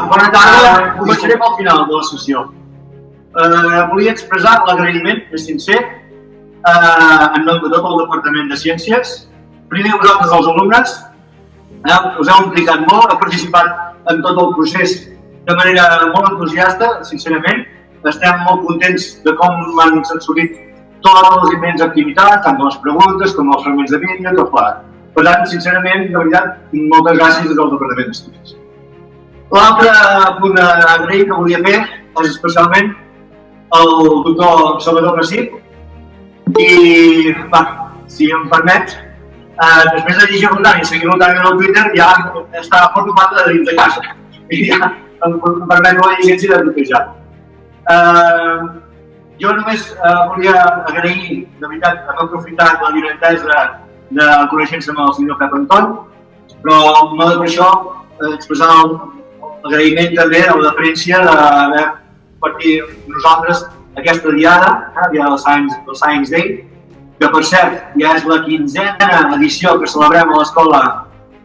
Bona tarda, començaré pel final de la sessió. Volia expressar l'agraïment més sincer en nom de tot el Departament de Ciències. Primer, vosaltres, els alumnes, us heu implicat molt, heu participat en tot el procés de manera molt entusiasta, sincerament. Estem molt contents de com han sortit totes les diferents activitats, tant les preguntes com els fragments de vídeo, tot plegat. Per tant, sincerament, de veritat, moltes gràcies del Departament d'Estudis. L'altre punt d'agrair que volia fer és especialment el doctor Salvador Massip i, si em permet, després de llegir-lo tant i seguir-lo tant en el Twitter, ja està preocupat de dins de casa i ja em permet la llicència de bloquejar-lo. Jo només volia agrair, de veritat, haver aprofitat la directesa de conèixer-se amb el senyor Pep Anton, però no per això expressar l'agraïment també a la deferència d'haver partit nosaltres aquesta diada, del Science Day, que per cert ja és la 15a edició que celebrem a l'escola,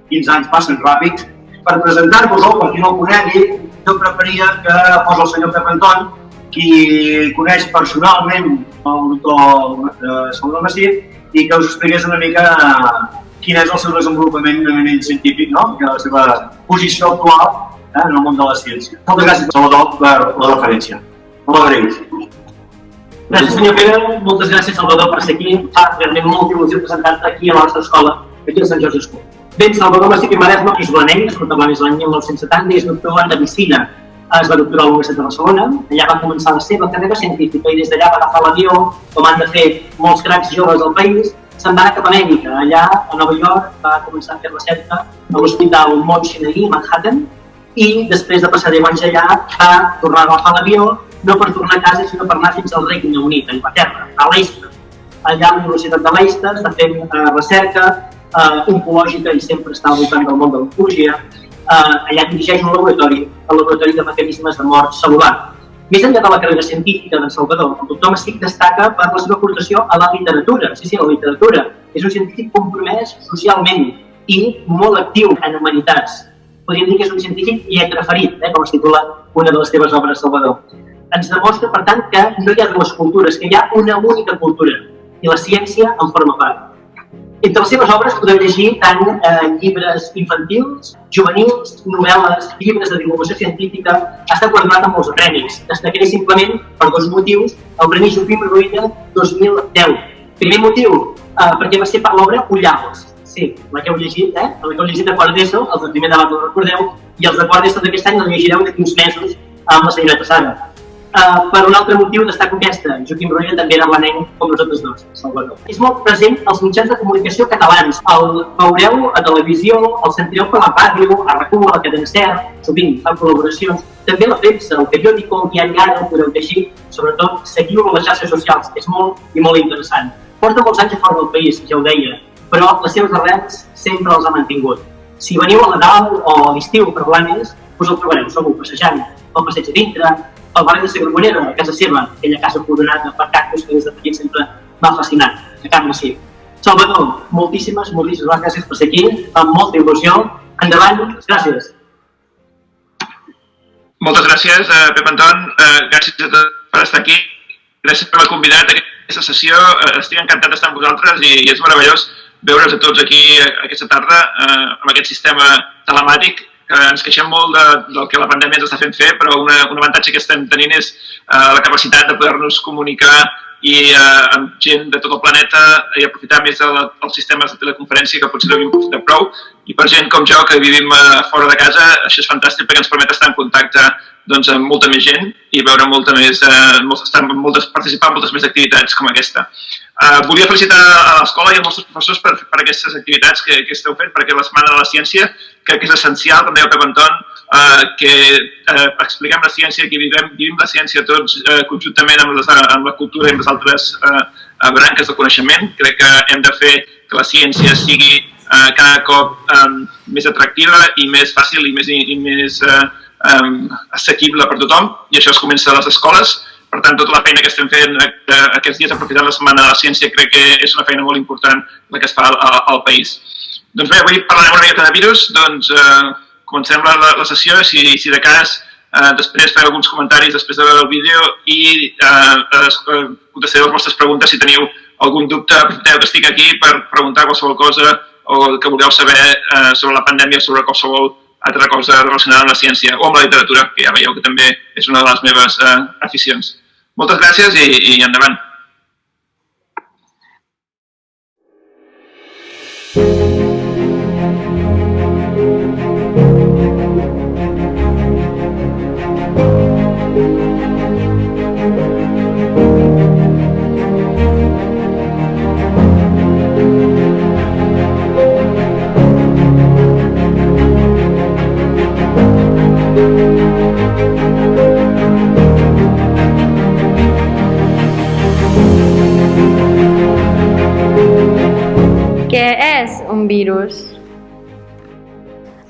15 anys passen ràpid. Per presentar-vos-ho, per qui no el conegui, jo preferia que fos el senyor Pep Anton, qui coneix personalment el doctor Salvador Massip i que us expliqués una mica quin és el seu desenvolupament a nivell científic, que la seva posició actual en el món de la ciència. Moltes gràcies, Salvador, per la referència. Molt agraït. Gràcies, senyor Pere. Moltes gràcies, Salvador, per ser aquí. Fa realment molta il·lusió presentar-te aquí a la nostra escola, aquí a Sant Jordi School. Bé, Salvador Massip i Maresme és blanenc, nascut a Blanes l'any 1970 i és doctor en medicina. Es va doctorar a la Universitat de Barcelona, allà va començar la seva carrera científica i des d'allà va agafar l'avió, com han de fer molts cracs joves del país, se'n va anar cap a Amèrica. Allà, a Nova York, va començar a fer recerca a l'Hospital Mount Sinai, a Manhattan, i després de passar 10 anys allà va tornar a agafar l'avió, no per tornar a casa, sinó per anar fins al Regne Unit, a Anglaterra, a Leicester. Allà a la Universitat de Leicester està fent recerca oncològica i sempre està al voltant del món de l'oncologia. Allà dirigeix un laboratori, el laboratori de mecanismes de mort cel·lular. Més enllà de la carrera científica d'en Salvador, el doctor Massip destaca per la seva aportació a la literatura. Sí, la literatura. És un científic compromès socialment i molt actiu en humanitats. Podríem dir que és un científic lletraferit, com es titula una de les teves obres, Salvador. Ens demostra, per tant, que no hi ha dues cultures, que hi ha una única cultura, i la ciència en forma part. Entre les seves obres podeu llegir tant llibres infantils, juvenils, novel·les, llibres de divulgació científica. Ha estat guardonat amb molts premis. Destacaré simplement, per dos motius, el Premi Joaquim Ruyra 2010. Primer motiu, perquè va ser per l'obra Ullals. Sí, la que heu llegit, la que heu llegit de quart d'ESO, els de primer debat no recordeu, i els de quart d'ESO d'aquest any la llegireu d'aquí uns mesos amb la senyoreta Sara. Per un altre motiu destaco aquesta, Joaquim Ruyra també era blanenc com nosaltres dos, Salvador. És molt present als mitjans de comunicació catalans, el veureu a televisió, el sentireu per la ràdio, a RAC1, a la Cadena Ser, sovint fa col·laboracions, també la premsa, el periòdico, el diari Ara, el podeu llegir, sobretot seguiu-lo a les xarxes socials, és molt i molt interessant. Porta molts anys a fora del país, ja ho deia, però les seves arrels sempre els ha mantingut. Si veniu a Nadal o a l'estiu per Blanes, us el trobareu segur passejant pel passeig a dintre, pel barri de Sagrabonera, a casa seva, aquella casa coronada per cactus que des de petit sempre m'ha fascinat, a Can Massip. Salvador, moltíssimes gràcies per ser aquí, amb molta il·lusió. Endavant, gràcies. Moltes gràcies, Pep Anton, gràcies a tots per estar aquí, gràcies per haver convidat a aquesta sessió, estic encantat d'estar amb vosaltres i és meravellós veure's a tots aquí aquesta tarda amb aquest sistema telemàtic. Ens queixem molt del que la pandèmia ens està fent fer, però un avantatge que estem tenint és la capacitat de poder-nos comunicar amb gent de tot el planeta i aprofitar més dels sistemes de teleconferència que potser no havíem aprofitat prou. I per gent com jo, que vivim fora de casa, això és fantàstic perquè ens permet estar en contacte amb molta més gent i veure participar en moltes més activitats com aquesta. Volia felicitar a l'escola i als nostres professors per aquestes activitats que esteu fent, perquè la Setmana de la Ciència crec que és essencial, com deia Pep Anton, que expliquem la ciència, que vivim la ciència tots conjuntament amb la cultura i amb les altres branques del coneixement. Crec que hem de fer que la ciència sigui cada cop més atractiva i més fàcil i més assequible per tothom, i això es comença a les escoles. Per tant, tota la feina que estem fent aquests dies aprofitant la Setmana de la Ciència crec que és una feina molt important la que es fa al país. Doncs bé, avui parlarem una miqueta de virus. comencem la sessió, si de cas després faré alguns comentaris després de veure el vídeo i contestaré les vostres preguntes si teniu algun dubte. Aprofiteu que estic aquí per preguntar qualsevol cosa o que vulgueu saber sobre la pandèmia o sobre qualsevol altra cosa relacionada amb la ciència o amb la literatura, que ja veieu que també és una de les meves aficions. Moltes gràcies i endavant. Què és un virus?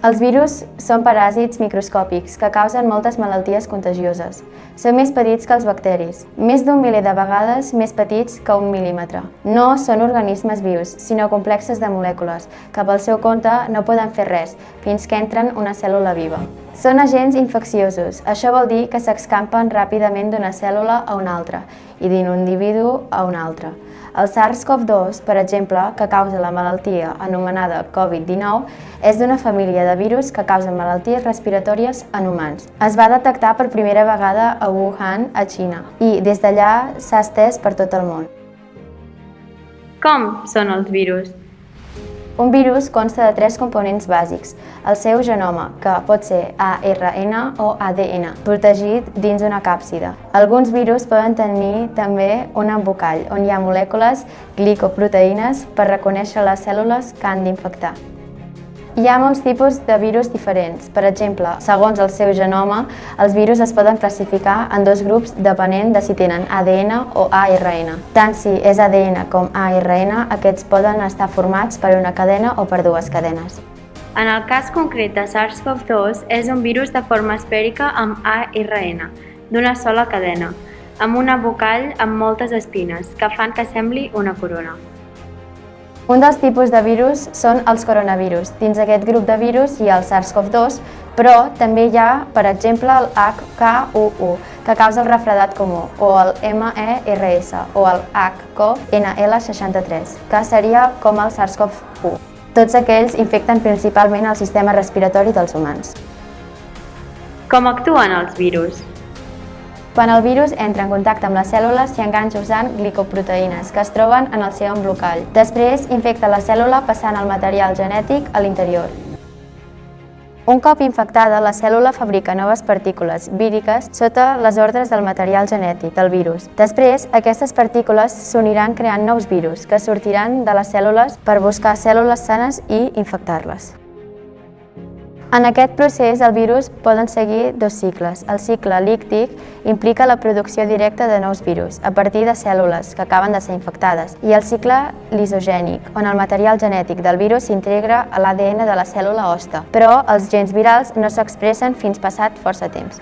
Els virus són paràsits microscòpics que causen moltes malalties contagioses. Són més petits que els bacteris, més d'1 miler de vegades més petits que 1 mil·límetre. No són organismes vius, sinó complexes de molècules, que pel seu compte no poden fer res fins que entren una cèl·lula viva. Són agents infecciosos, això vol dir que s'escampen ràpidament d'una cèl·lula a una altra i d'un individu a un altre. El SARS-CoV-2, per exemple, que causa la malaltia anomenada Covid-19, és d'una família de virus que causen malalties respiratòries en humans. Es va detectar per primera vegada a Wuhan, a Xina, i des d'allà s'ha estès per tot el món. Com són els virus? Un virus consta de 3 components bàsics: el seu genoma, que pot ser ARN o ADN, protegit dins una càpsida. Alguns virus poden tenir també un embolcall, on hi ha molècules glicoproteïnes per reconèixer les cèl·lules que han d'infectar. Hi ha molts tipus de virus diferents. Per exemple, segons el seu genoma, els virus es poden classificar en 2 grups depenent de si tenen ADN o ARN. Tant si és ADN com ARN, aquests poden estar formats per una cadena o per 2 cadenes. En el cas concret de SARS-CoV-2, és un virus de forma esfèrica amb ARN, d'una sola cadena, amb un embolcall amb moltes espines, que fan que sembli una corona. Un dels tipus de virus són els coronavirus. Dins aquest grup de virus hi ha el SARS-CoV-2, però també hi ha, per exemple, el HK1, que causa el refredat comú, o el MERS, o el HCoV-NL63, que seria com el SARS-CoV-1. Tots aquells infecten principalment el sistema respiratori dels humans. Com actuen els virus? Quan el virus entra en contacte amb les cèl·lules, s'hi enganxa usant glicoproteïnes, que es troben en el seu embolcall. Després, infecta la cèl·lula passant el material genètic a l'interior. Un cop infectada, la cèl·lula fabrica noves partícules víriques sota les ordres del material genètic del virus. Després, aquestes partícules s'uniran creant nous virus, que sortiran de les cèl·lules per buscar cèl·lules sanes i infectar-les. En aquest procés, el virus poden seguir 2 cicles. El cicle líctic implica la producció directa de nous virus a partir de cèl·lules que acaben de ser infectades, i el cicle lisogènic, on el material genètic del virus s'integra a l'ADN de la cèl·lula hoste, però els gens virals no s'expressen fins passat força temps.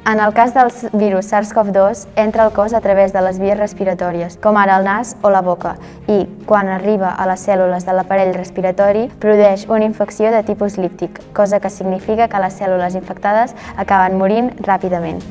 En el cas del virus SARS-CoV-2, entra al cos a través de les vies respiratòries, com ara el nas o la boca, i, quan arriba a les cèl·lules de l'aparell respiratori, produeix una infecció de tipus líptic, cosa que significa que les cèl·lules infectades acaben morint ràpidament.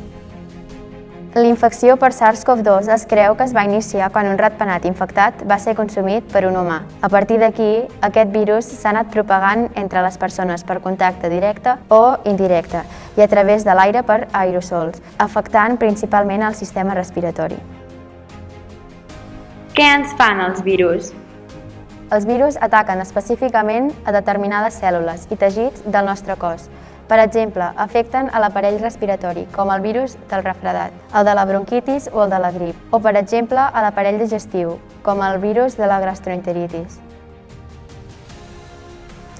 La infecció per SARS-CoV-2 es creu que es va iniciar quan un ratpenat infectat va ser consumit per un humà. A partir d'aquí, aquest virus s'ha anat propagant entre les persones per contacte directe o indirecte i a través de l'aire per aerosols, afectant principalment el sistema respiratori. Què ens fan els virus? Els virus ataquen específicament a determinades cèl·lules i teixits del nostre cos. Per exemple, afecten a l'aparell respiratori, com el virus del refredat, el de la bronquitis o el de la grip, o per exemple a l'aparell digestiu, com el virus de la gastroenteritis.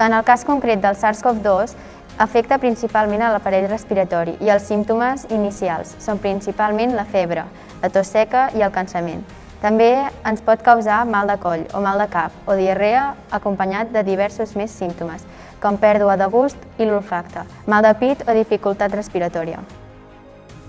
En el cas concret del SARS-CoV-2, afecta principalment a l'aparell respiratori i els símptomes inicials són principalment la febre, la tos seca i el cansament. També ens pot causar mal de coll o mal de cap o diarrea acompanyat de diversos més símptomes, com pèrdua de gust i l'olfacte, mal de pit o dificultat respiratòria.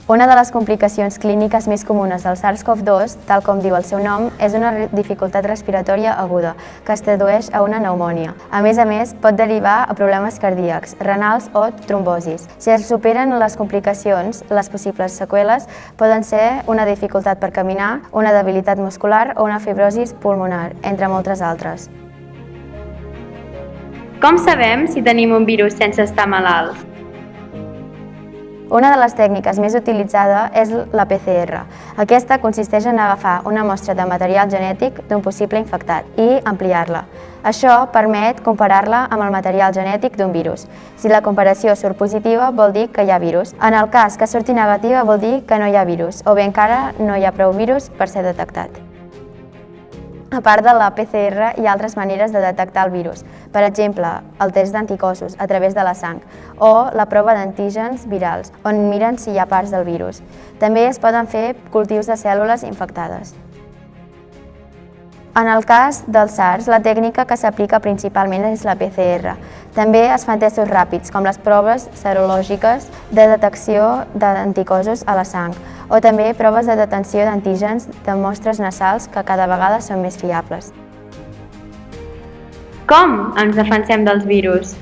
Una de les complicacions clíniques més comunes del SARS-CoV-2, tal com diu el seu nom, és una dificultat respiratòria aguda, que es tradueix a una pneumònia. A més, pot derivar a problemes cardíacs, renals o trombosis. Si es superen les complicacions, les possibles seqüeles poden ser una dificultat per caminar, una debilitat muscular o una fibrosi pulmonar, entre moltes altres. Com sabem si tenim un virus sense estar malalts? Una de les tècniques més utilitzada és la PCR. Aquesta consisteix en agafar una mostra de material genètic d'un possible infectat i ampliar-la. Això permet comparar-la amb el material genètic d'un virus. Si la comparació surt positiva, vol dir que hi ha virus. En el cas que surti negativa, vol dir que no hi ha virus, o bé encara no hi ha prou virus per ser detectat. A part de la PCR, hi ha altres maneres de detectar el virus. Per exemple, el test d'anticossos a través de la sang o la prova d'antígens virals, on miren si hi ha parts del virus. També es poden fer cultius de cèl·lules infectades. En el cas del SARS, la tècnica que s'aplica principalment és la PCR. També es fan testos ràpids, com les proves serològiques de detecció d'anticossos a la sang, o també proves de detenció d'antígens de mostres nasals que cada vegada són més fiables. Com ens defensem dels virus?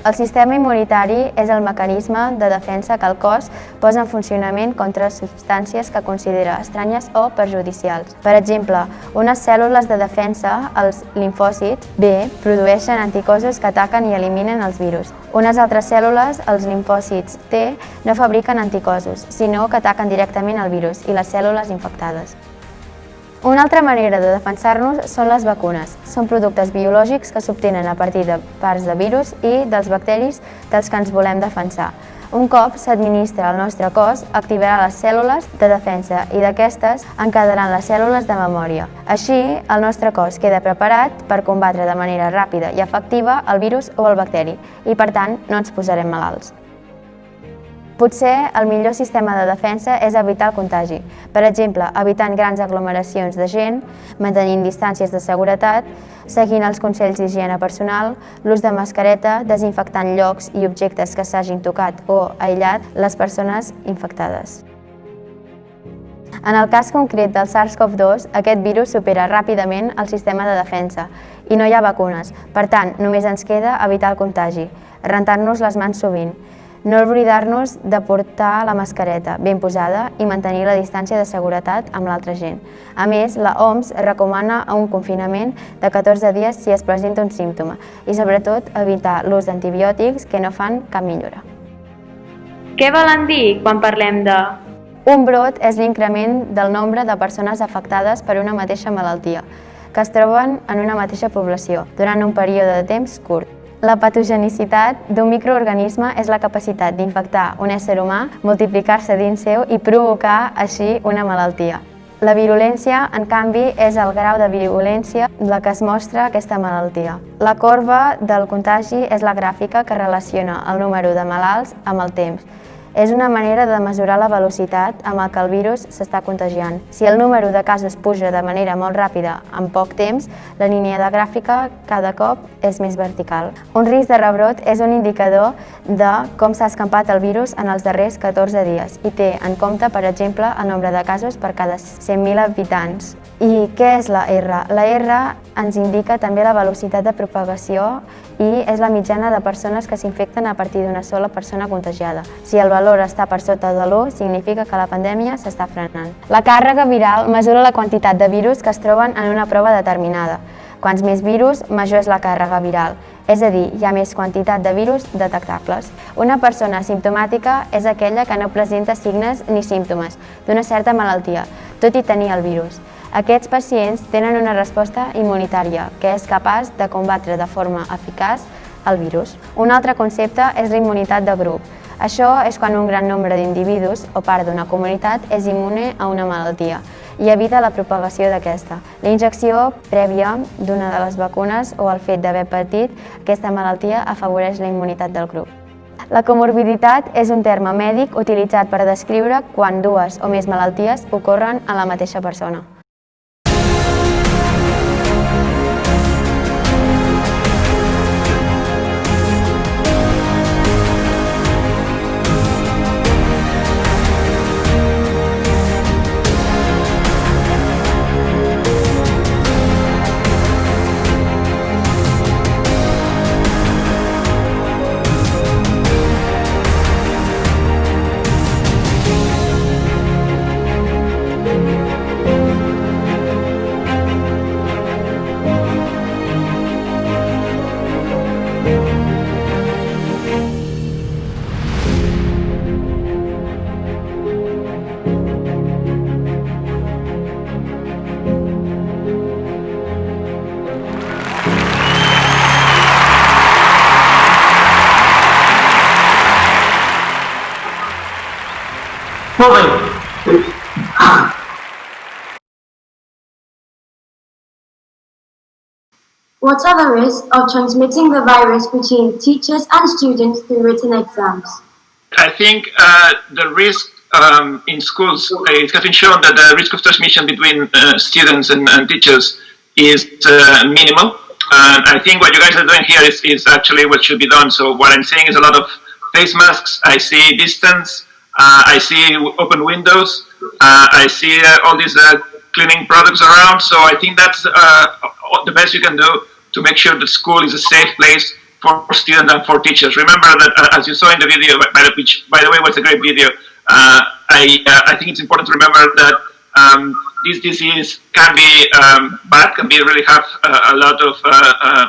El sistema immunitari és el mecanisme de defensa que el cos posa en funcionament contra substàncies que considera estranyes o perjudicials. Per exemple, unes cèl·lules de defensa, els limfòcits B, produeixen anticossos que ataquen i eliminen els virus. Unes altres cèl·lules, els limfòcits T, no fabriquen anticossos, sinó que ataquen directament el virus i les cèl·lules infectades. Una altra manera de defensar-nos són les vacunes. Són productes biològics que s'obtenen a partir de parts de virus i dels bacteris dels que ens volem defensar. Un cop s'administra al nostre cos, activarà les cèl·lules de defensa i d'aquestes en quedaran les cèl·lules de memòria. Així, el nostre cos queda preparat per combatre de manera ràpida i efectiva el virus o el bacteri i, per tant, no ens posarem malalts. Potser el millor sistema de defensa és evitar el contagi. Per exemple, evitant grans aglomeracions de gent, mantenint distàncies de seguretat, seguint els consells d'higiene personal, l'ús de mascareta, desinfectant llocs i objectes que s'hagin tocat o aïllat les persones infectades. En el cas concret del SARS-CoV-2, aquest virus supera ràpidament el sistema de defensa i no hi ha vacunes. Per tant, només ens queda evitar el contagi, rentar-nos les mans sovint, no oblidar-nos de portar la mascareta ben posada i mantenir la distància de seguretat amb l'altra gent. A més, la OMS recomana un confinament de 14 dies si es presenta un símptoma i, sobretot, evitar l'ús d'antibiòtics que no fan cap millora. Què volen dir quan parlem de... Un brot és l'increment del nombre de persones afectades per una mateixa malaltia, que es troben en una mateixa població durant un període de temps curt. La patogenicitat d'un microorganisme és la capacitat d'infectar un ésser humà, multiplicar-se dins seu i provocar així una malaltia. La virulència, en canvi, és el grau de virulència en la que es mostra aquesta malaltia. La corba del contagi és la gràfica que relaciona el número de malalts amb el temps. És una manera de mesurar la velocitat amb la que el virus s'està contagiant. Si el número de casos puja de manera molt ràpida en poc temps, la línia de gràfica cada cop és més vertical. Un risc de rebrot és un indicador de com s'ha escampat el virus en els darrers 14 dies i té en compte, per exemple, el nombre de casos per cada 100.000 habitants. I què és la R? La R ens indica també la velocitat de propagació i és la mitjana de persones que s'infecten a partir d'una sola persona contagiada. Si el valor està per sota de l'1, significa que la pandèmia s'està frenant. La càrrega viral mesura la quantitat de virus que es troben en una prova determinada. Quants més virus, major és la càrrega viral. És a dir, hi ha més quantitat de virus detectables. Una persona asimptomàtica és aquella que no presenta signes ni símptomes d'una certa malaltia, tot i tenir el virus. Aquests pacients tenen una resposta immunitària que és capaç de combatre de forma eficaç el virus. Un altre concepte és la immunitat de grup. Això és quan un gran nombre d'individus o part d'una comunitat és immune a una malaltia i evita la propagació d'aquesta. La injecció prèvia d'una de les vacunes o el fet d'haver patit aquesta malaltia afavoreix la immunitat del grup. La comorbiditat és un terme mèdic utilitzat per descriure quan dues o més malalties ocorren en la mateixa persona. Molt bé. What are the risks of transmitting the virus between teachers and students through written exams? I think the risk in schools, it has been shown that the risk of transmission between students and teachers is minimal. I think what you guys are doing here is actually what should be done. So what I'm saying is a lot of face masks, I see distance, I see open windows, I see all these cleaning products around. So I think that's the best you can do to make sure that school is a safe place for students and for teachers. Remember that, as you saw in the video, which by the way was a great video, I think it's important to remember that this disease can be bad, can really have a lot of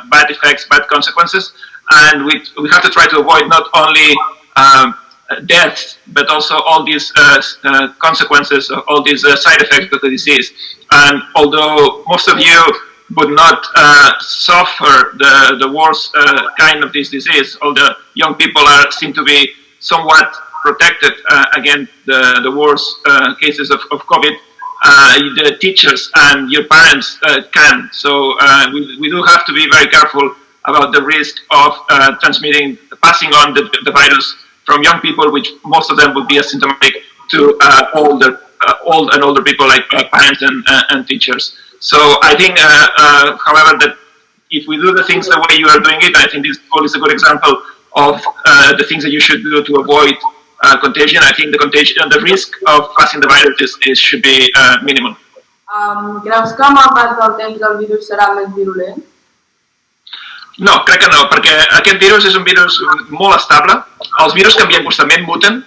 bad effects, bad consequences, and we have to try to avoid not only deaths, but also all these consequences, all these side effects of the disease. And although most of you would not suffer the worst kind of this disease, all the young people seem to be somewhat protected against the worst cases of COVID. The teachers and your parents can. So we do have to be very careful about the risk of passing on the virus from young people, which most of them would be asymptomatic, to old and older people like parents and teachers. So I think, however, that if we do the things the way you are doing it, I think this school is a good example of the things that you should do to avoid contagion. I think the risk of passing the virus should be minimal. Creus que amb el pas del temps el virus serà més virulent? No, crec que no, perquè aquest virus és un virus molt estable. Els virus canvien constantment, muten,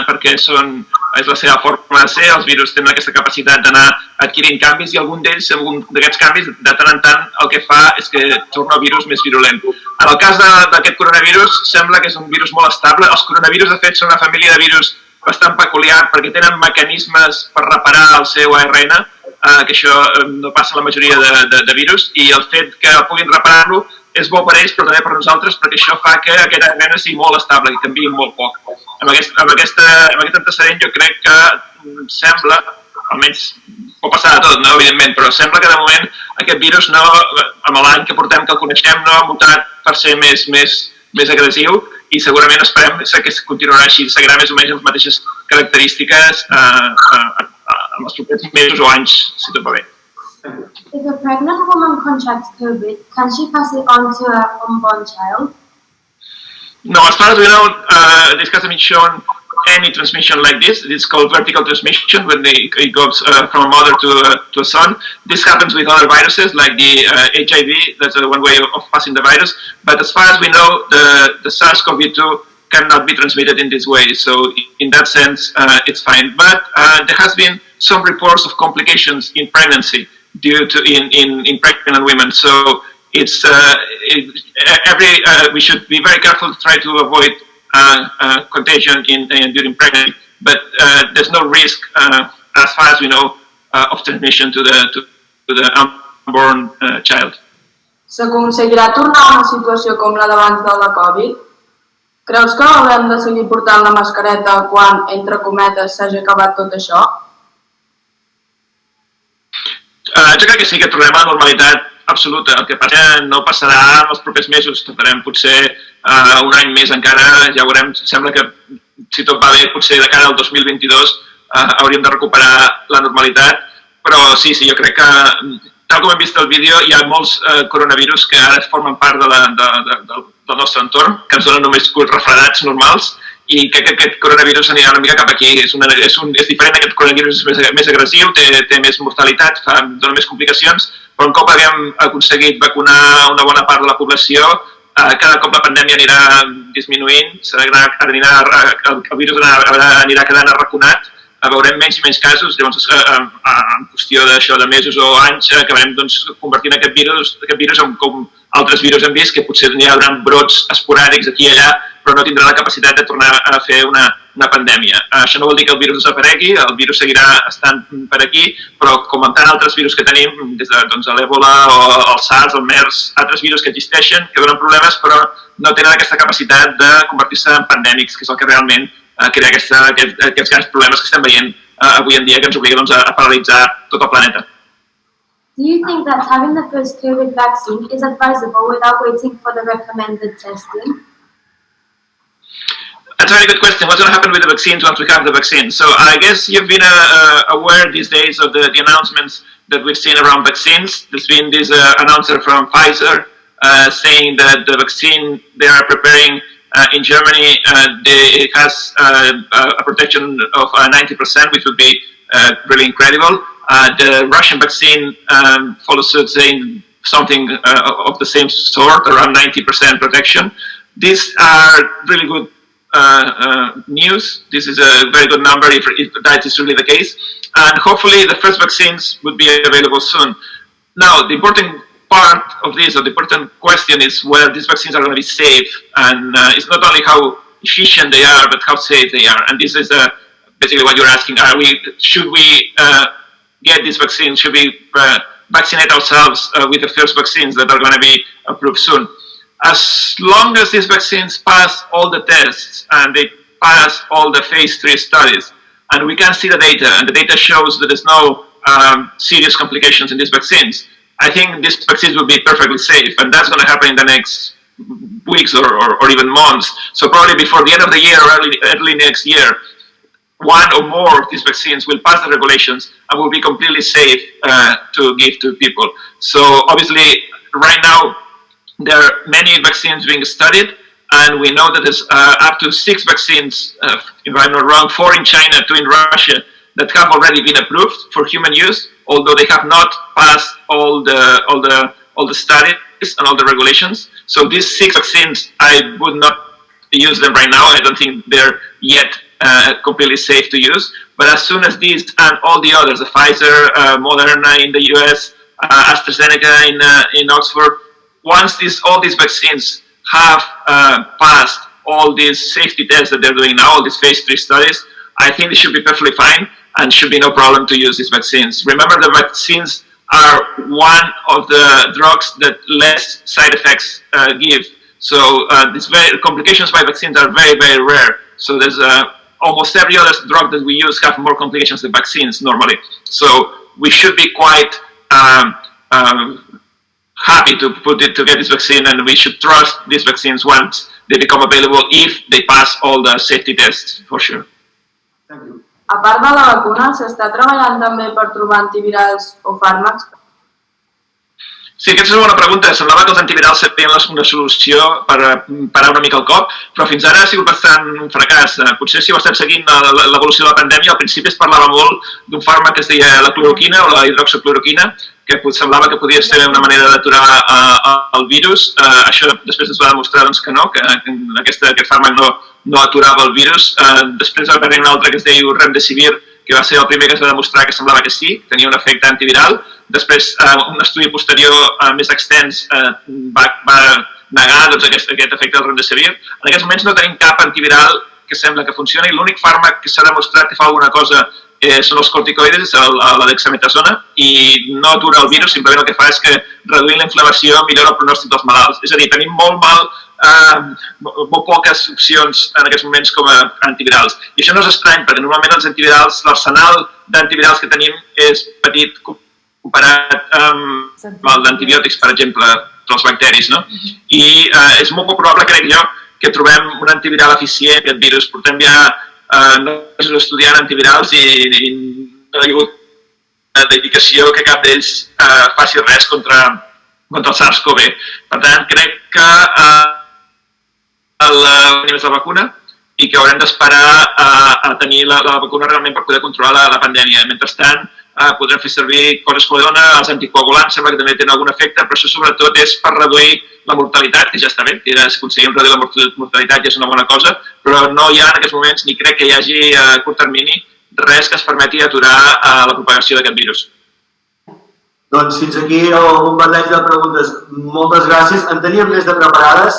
perquè és la seva forma de ser. Els virus tenen aquesta capacitat d'anar adquirint canvis i algun d'ells, algun d'aquests canvis, de tant en tant el que fa és que torna el virus més virulent. En el cas d'aquest coronavirus, sembla que és un virus molt estable. Els coronavirus, de fet, són una família de virus bastant peculiar perquè tenen mecanismes per reparar el seu ARN, que això no passa a la majoria de virus, i el fet que puguin reparar-lo és bo per ells, però també per nosaltres, perquè això fa que aquest ARN sigui molt estable i canviï molt poc. Amb aquest antecedent jo crec que sembla, almenys pot passar de tot, no, evidentment, però sembla que de moment aquest virus, amb l'any que portem que el coneixem, no ha mutat per ser més agressiu i segurament esperem que continuarà així, seguirà més o menys les mateixes característiques en els propers mesos o anys, si tot va bé. If a pregnant woman contracts COVID, can she pass it on to her unborn child? No, as far as we know, this hasn't been shown any transmission like this. It's called vertical transmission when it goes from a mother to a son. This happens with other viruses like the HIV, that's one way of passing the virus. But as far as we know, the SARS-CoV-2 cannot be transmitted in this way. So in that sense, it's fine. But there has been some reports of complications in pregnancy due to in pregnant women. So it's we should be very careful to try to avoid contagion during pregnancy. But there's no risk, as far as we know, of transmission to the unborn child. S'aconseguirà tornar a una situació com la d'abans de la Covid? Creus que haurem de seguir portant la mascareta quan, entre cometes, s'hagi acabat tot això? Jo crec que sí que tornem a la normalitat absoluta. El que passa no passarà en els propers mesos. Tardarem potser un any més encara, ja veurem. Sembla que si tot va bé, potser de cara al 2022 hauríem de recuperar la normalitat. Però sí, jo crec que, tal com hem vist al vídeo, hi ha molts coronavirus que ara formen part del nostre entorn, que ens donen només refredats normals, i crec que aquest coronavirus anirà una mica cap aquí. És diferent, aquest coronavirus és més agressiu, té més mortalitat, dona més complicacions, però un cop haguem aconseguit vacunar una bona part de la població, cada cop la pandèmia anirà disminuint, el virus anirà quedant arraconat, veurem menys i menys casos, llavors en qüestió de mesos o anys acabarem convertint aquest virus en com altres virus hem vist, que potser hi haurà brots esporàdics aquí i allà, però no tindrà la capacitat de tornar a fer una pandèmia. Això no vol dir que el virus desaparegui, el virus seguirà estant per aquí, però com en tant altres virus que tenim, des de l'Ebola o el SARS, el MERS, altres virus que existeixen, que donen problemes, però no tenen aquesta capacitat de convertir-se en pandèmics, que és el que realment crear aquests grans problemes que estem veient avui en dia que ens obliga a paralitzar tot el planeta. Do you think that having the first COVID vaccine is advisable without waiting for the recommended testing? That's a very good question. What's going to happen with the vaccines once we have the vaccine? So I guess you've been aware these days of the announcements that we've seen around vaccines. There's been this announcer from Pfizer saying that the vaccine they are preparing in Germany it has a protection of 90%, which would be really incredible. The Russian vaccine follows suit, saying something of the same sort, around 90% protection. These are really good news. This is a very good number if that is really the case. And hopefully the first vaccines would be available soon. Now, the important part of this, or the important question, is whether these vaccines are going to be safe. And it's not only how efficient they are, but how safe they are. And this is basically what you're asking. Should we get these vaccines? Should we vaccinate ourselves with the first vaccines that are going to be approved soon? As long as these vaccines pass all the tests and they pass all the phase 3 studies, and we can see the data, and the data shows that there's no serious complications in these vaccines, I think these vaccines will be perfectly safe, and that's going to happen in the next weeks or even months. So probably before the end of the year or early next year, one or more of these vaccines will pass the regulations and will be completely safe to give to people. So obviously, right now, there are many vaccines being studied, and we know that there's up to 6 vaccines, if I'm not wrong, 4 in China, 2 in Russia, that have already been approved for human use, although they have not passed all the studies and all the regulations. So these 6 vaccines, I would not use them right now. I don't think they're yet completely safe to use. But as soon as these and all the others, the Pfizer, Moderna in the US, AstraZeneca in Oxford, once all these vaccines have passed all these safety tests that they're doing now, all these phase 3 studies, I think they should be perfectly fine and should be no problem to use these vaccines. Remember, the vaccines are one of the drugs that less side effects give. So these complications by vaccines are very, very rare. So there's almost every other drug that we use have more complications than vaccines normally. So we should be quite happy to get this vaccine, and we should trust these vaccines once they become available if they pass all the safety tests, for sure. Thank you. A part de la vacuna, s'està treballant també per trobar antivirals o fàrmacs? Sí, aquesta és una bona pregunta. Semblava que els antivirals serien una solució per parar una mica el cop, però fins ara ha sigut bastant un fracàs. Potser si ho estem seguint l'evolució de la pandèmia, al principi es parlava molt d'un fàrmac que es deia la cloroquina o la hidroxicloroquina, que semblava que podia ser una manera d'aturar el virus. Això després es va demostrar que no, que aquest fàrmac no aturava el virus. Després va haver un altre que es deia Remdesivir, que va ser el primer que es va demostrar que semblava que sí, tenia un efecte antiviral. Després, un estudi posterior més extens va negar aquest efecte del Remdesivir. En aquests moments no tenim cap antiviral que sembla que funcioni. L'únic fàrmac que s'ha demostrat que fa alguna cosa són els corticoides, la dexametasona, i no atura el virus, simplement el que fa és que reduint la inflamació millora el pronòstic dels malalts. És a dir, tenim molt poques opcions en aquests moments com a antivirals. I això no és estrany, perquè normalment els antivirals, l'arsenal d'antivirals que tenim és petit comparat amb el d'antibiòtics, per exemple, dels bacteris, no? I és molt poc probable, crec jo, que trobem un antiviral eficient aquest virus. Portem ja mesos estudiant antivirals i no hi ha hagut indicació que cap d'ells faci res contra el SARS-CoV. Per tant, crec que és la vacuna i que haurem d'esperar a tenir la vacuna realment per poder controlar la pandèmia. Mentrestant, podrem fer servir coses que dona, els anticoagulants sembla que també tenen algun efecte, però això sobretot és per reduir la mortalitat, que ja està bé, que si aconseguim reduir la mortalitat ja és una bona cosa, però no hi ha en aquests moments, ni crec que hi hagi a curt termini, res que es permeti aturar la propagació d'aquest virus. Doncs fins aquí el bombardeig de preguntes. Moltes gràcies. En teníem més de preparades,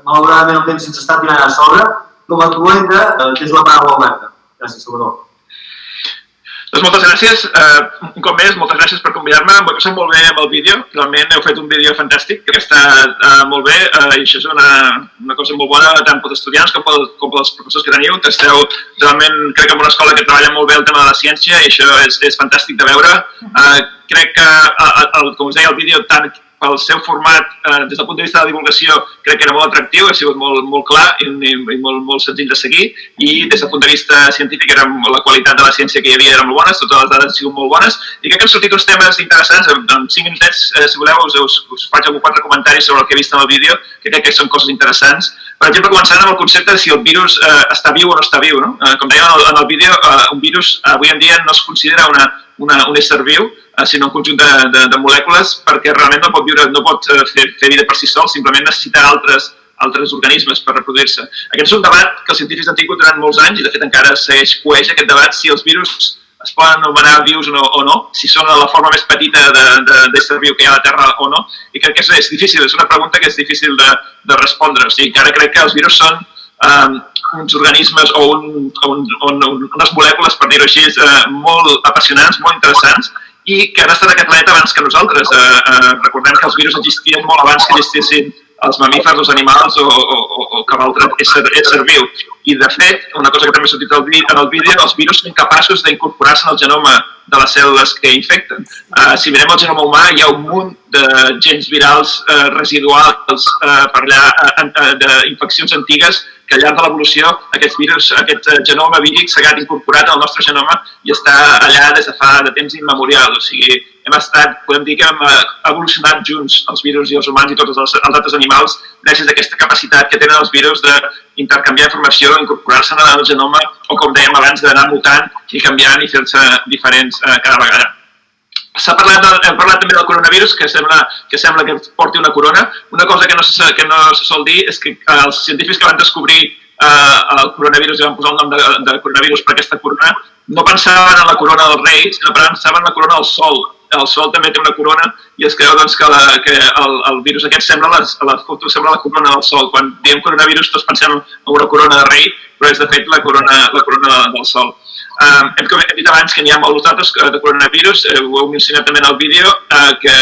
malauradament el temps ens està tirant a sobre, com a cloenda, que és la paraula oberta. Gràcies, Salvador. Doncs moltes gràcies, un cop més, moltes gràcies per convidar-me, m'ho he passat molt bé amb el vídeo, realment heu fet un vídeo fantàstic, crec que està molt bé i això és una cosa molt bona tant pels estudiants com pels professors que teniu, esteu realment, crec que en una escola que treballa molt bé el tema de la ciència i això és fantàstic de veure, crec que, com us deia, el vídeo tant pel seu format, des del punt de vista de la divulgació, crec que era molt atractiu, ha sigut molt clar i molt senzill de seguir, i des del punt de vista científic la qualitat de la ciència que hi havia era molt bona, totes les dades han sigut molt bones, i crec que han sortit uns temes interessants, en 5 minutets, si voleu, us faig algun 4 comentaris sobre el que he vist en el vídeo, que crec que són coses interessants. Per exemple, començant amb el concepte de si el virus està viu o no està viu. Com dèiem en el vídeo, un virus avui en dia no es considera un ésser viu, sinó un conjunt de molècules, perquè realment no pot fer vida per si sol, simplement necessita altres organismes per reproduir-se. Aquest és un debat que els científics han tingut durant molts anys i de fet encara coeix aquest debat si els virus es poden anomenar vius o no, si són la forma més petita d'ésser viu que hi ha a la Terra o no, i crec que és difícil, és una pregunta que és difícil de respondre. O sigui, encara crec que els virus són uns organismes o unes molècules, per dir-ho així, molt apassionants, molt interessants, i que han estat a aquest planeta abans que nosaltres. Recordem que els virus existien molt abans que existissin els mamífers, els animals o cap altre ésser viu. I de fet, una cosa que també ha sortit en el vídeo, els virus són capaços d'incorporar-se en el genoma de les cèl·lules que infecten. Si mirem el genoma humà, hi ha un munt de gens virals residuals per allà d'infeccions antigues que al llarg de l'evolució aquest virus, aquest genoma víric s'ha quedat incorporat al nostre genoma i està allà des de fa temps immemorial. O sigui, podem dir que hem evolucionat junts, els virus i els humans i tots els altres animals, gràcies a aquesta capacitat que tenen els virus d'intercanviar informació, incorporar-se en el genoma o, com dèiem abans, d'anar mutant i canviant i fer-se diferents cada vegada. Hem parlat també del coronavirus, que sembla que porti una corona. Una cosa que no se sol dir és que els científics que van descobrir el coronavirus i van posar el nom de coronavirus per aquesta corona, no pensaven en la corona dels reis, sinó que pensaven en la corona del sol. El sol també té una corona i es creu que el virus aquest sembla la corona del sol. Quan diem coronavirus tots pensem en una corona de rei, però és de fet la corona del sol. Hem dit abans que n'hi ha molts altres de coronavirus, ho heu mencionat també en el vídeo, que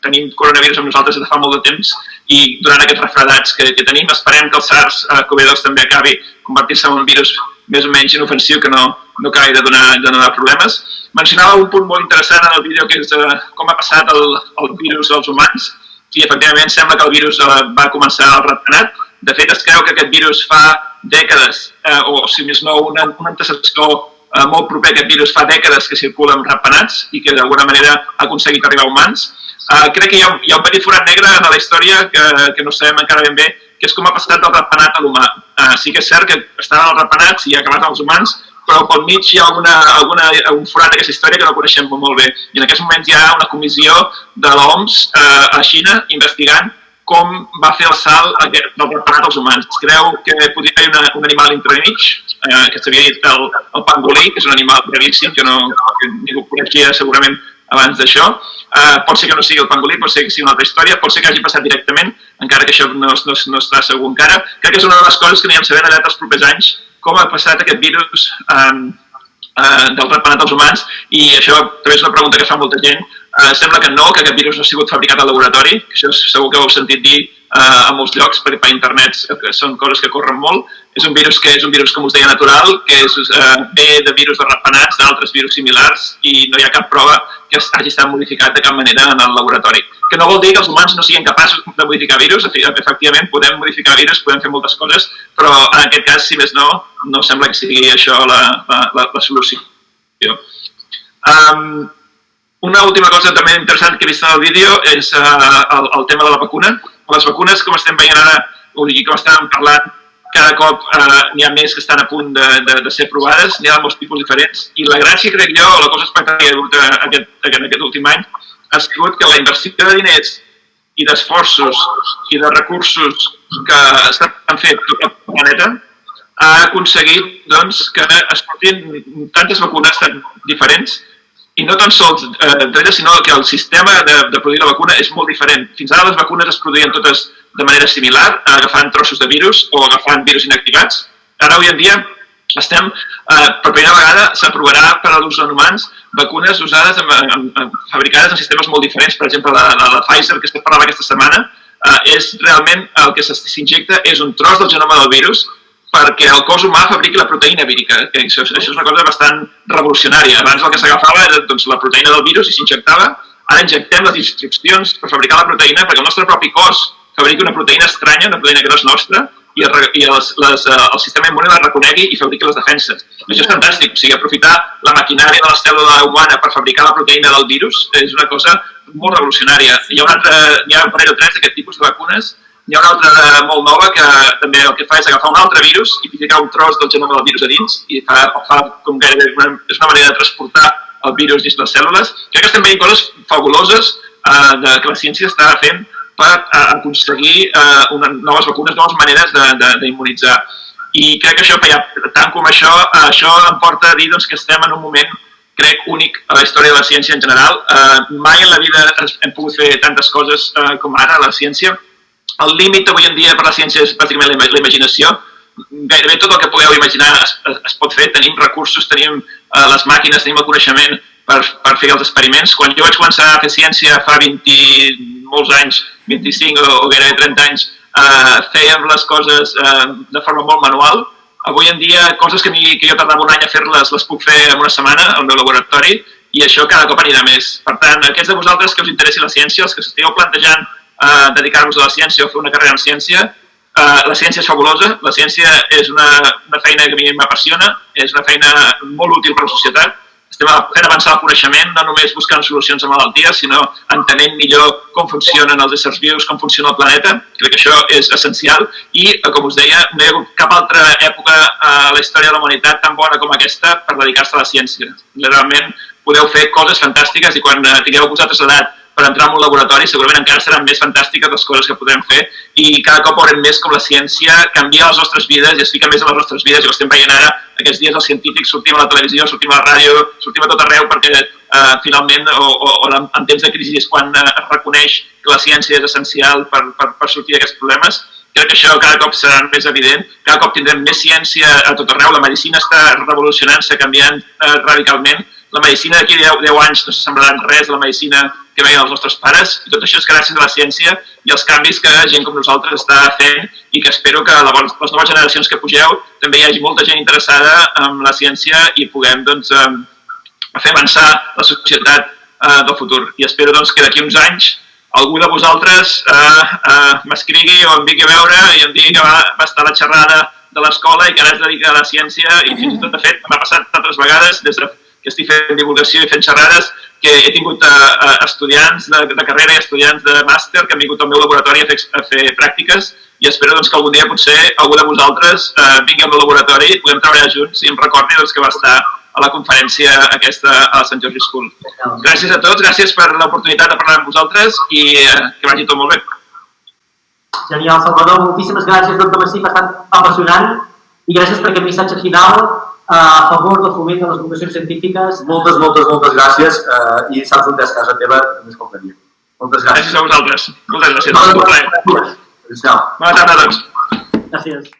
tenim coronavirus amb nosaltres des de fa molt de temps i durant aquests refredats que tenim esperem que el SARS-CoV-2 també acabi convertir-se en un virus més o menys inofensiu que no acabi de donar problemes. Mencionava un punt molt interessant en el vídeo que és com ha passat el virus als humans i efectivament sembla que el virus va començar al ratpenat. De fet, es creu que aquest virus fa dècades, o si més no, un antecessor molt proper a aquest virus fa dècades que circula amb ratpenats i que d'alguna manera ha aconseguit arribar a humans. Crec que hi ha un petit forat negre en la història que no sabem encara ben bé, que és com ha passat del ratpenat a l'humà. Sí que és cert que estaven els ratpenats i ha acabat als humans, però pel mig hi ha un forat d'aquesta història que no coneixem molt bé. I en aquests moments hi ha una comissió de l'OMS a Xina investigant com va fer el salt del ratpenat als humans. Es creu que podria haver un animal entremig, que s'havia dit el pangolí, que és un animal bravíssim, que ningú coneixia segurament abans d'això. Pot ser que no sigui el pangolí, pot ser que sigui una altra història, pot ser que hagi passat directament, encara que això no està segur encara. Crec que és una de les coses que anirem sabent al llarg dels propers anys, com ha passat aquest virus del ratpenat als humans, i això també és una pregunta que fa molta gent. Sembla que no, que aquest virus no ha sigut fabricat al laboratori, que això segur que ho heu sentit dir a molts llocs, per internet són coses que corren molt. És un virus com us deia, natural, que ve de virus de ratpenats, d'altres virus similars, i no hi ha cap prova que hagi estat modificat de cap manera en el laboratori. Que no vol dir que els humans no siguin capaços de modificar virus, efectivament podem modificar virus, podem fer moltes coses, però en aquest cas, si més no sembla que sigui això la solució. Una última cosa també interessant que he vist en el vídeo és el tema de la vacuna. Les vacunes, com estem veient ara, i com estem parlant, cada cop n'hi ha més que estan a punt de ser aprovades, n'hi ha molts tipus diferents, i la gràcia, crec jo, o la cosa espectacular que ha hagut aquest últim any, ha sigut que la inversió de diners i d'esforços i de recursos que s'han fet a tot el planeta ha aconseguit que es portin tantes vacunes tan diferents, i no tan sols d'elles, sinó que el sistema de produir la vacuna és molt diferent. Fins ara les vacunes es produïen totes de manera similar, agafant trossos de virus o agafant virus inactivats. Ara, avui en dia, estem, per primera vegada s'aprovarà per a l'ús en humans vacunes usades fabricades en sistemes molt diferents. Per exemple, la Pfizer, que es parlava aquesta setmana, és realment el que s'injecta és un tros del genoma del virus perquè el cos humà fabriqui la proteïna vírica. Això és una cosa bastant revolucionària. Abans el que s'agafava era la proteïna del virus i s'injectava. Ara injectem les instruccions per fabricar la proteïna perquè el nostre propi cos fabriqui una proteïna estranya, una proteïna que no és nostra, i el sistema immune la reconegui i fabriqui les defenses. Això és fantàstic, o sigui, aprofitar la maquinària de la cèl·lula humana per fabricar la proteïna del virus és una cosa molt revolucionària. Hi ha un parell o tres d'aquest tipus de vacunes. Hi ha una altra molt nova que també el que fa és agafar un altre virus i ficar un tros del genoma del virus a dins i fa com gairebé és una manera de transportar el virus dins les cèl·lules. Crec que estem veient coses fabuloses que la ciència està fent per aconseguir noves vacunes, noves maneres d'immunitzar. I crec que això, tant com això em porta a dir que estem en un moment, crec, únic a la història de la ciència en general. Mai en la vida hem pogut fer tantes coses com ara a la ciència. El límit avui en dia per la ciència és pràcticament la imaginació. Gairebé tot el que podeu imaginar es pot fer. Tenim recursos, tenim les màquines, tenim el coneixement per fer els experiments. Quan jo vaig començar a fer ciència fa 20 molts anys, 25 o gairebé 30 anys, fèiem les coses de forma molt manual. Avui en dia, coses que jo tardava un any a fer-les, les puc fer en una setmana al meu laboratori i això cada cop anirà més. Per tant, aquests de vosaltres que us interessi la ciència, els que estigueu plantejant dedicar-vos a la ciència o fer una carrera en ciència, la ciència és fabulosa, la ciència és una feina que a mi m'apassiona, és una feina molt útil per a la societat. Estem fent avançar el coneixement, no només buscant solucions a malalties, sinó entenent millor com funcionen els éssers vius, com funciona el planeta. Crec que això és essencial i, com us deia, no hi ha hagut cap altra època a la història de la humanitat tan bona com aquesta per dedicar-se a la ciència. Realment podeu fer coses fantàstiques i quan tingueu vosaltres edat per entrar en un laboratori segurament encara seran més fantàstiques les coses que podrem fer i cada cop veurem més com la ciència canvia les nostres vides i es fica més en les nostres vides i ho estem veient ara. Aquests dies els científics sortim a la televisió, sortim a la ràdio, sortim a tot arreu perquè finalment o en temps de crisi és quan es reconeix que la ciència és essencial per sortir d'aquests problemes. Crec que això cada cop serà més evident, cada cop tindrem més ciència a tot arreu, la medicina està revolucionant-se, canviant radicalment. La medicina d'aquí 10 anys no s'assemblarà en res a la medicina que veien els nostres pares, i tot això és gràcies a la ciència i als canvis que gent com nosaltres està fent i que espero que les noves generacions que pugeu també hi hagi molta gent interessada en la ciència i puguem fer avançar la societat del futur. I espero que d'aquí uns anys algú de vosaltres m'escrigui o em vingui a veure i em digui que va estar a la xerrada de l'escola i que ara es dedica a la ciència i fins i tot, de fet, m'ha passat altres vegades des que estic fent divulgació i fent xerrades que he tingut estudiants de carrera i estudiants de màster que han vingut al meu laboratori a fer pràctiques i espero que algun dia potser algú de vosaltres vingui al meu laboratori i puguem treballar junts i em recordi que va estar a la conferència aquesta a la St. George School. Gràcies a tots, gràcies per l'oportunitat de parlar amb vosaltres i que vagi tot molt bé. Genial, Salvador, moltíssimes gràcies, doctor Massip, ha estat apassionant i gràcies per aquest missatge final a favor del foment de les vocacions científiques. Moltes gràcies i saps on és casa teva, només faltaria. Moltes gràcies. Gràcies a vosaltres. Moltes gràcies. Adéu-siau. Bona tarda a tots. Gràcies.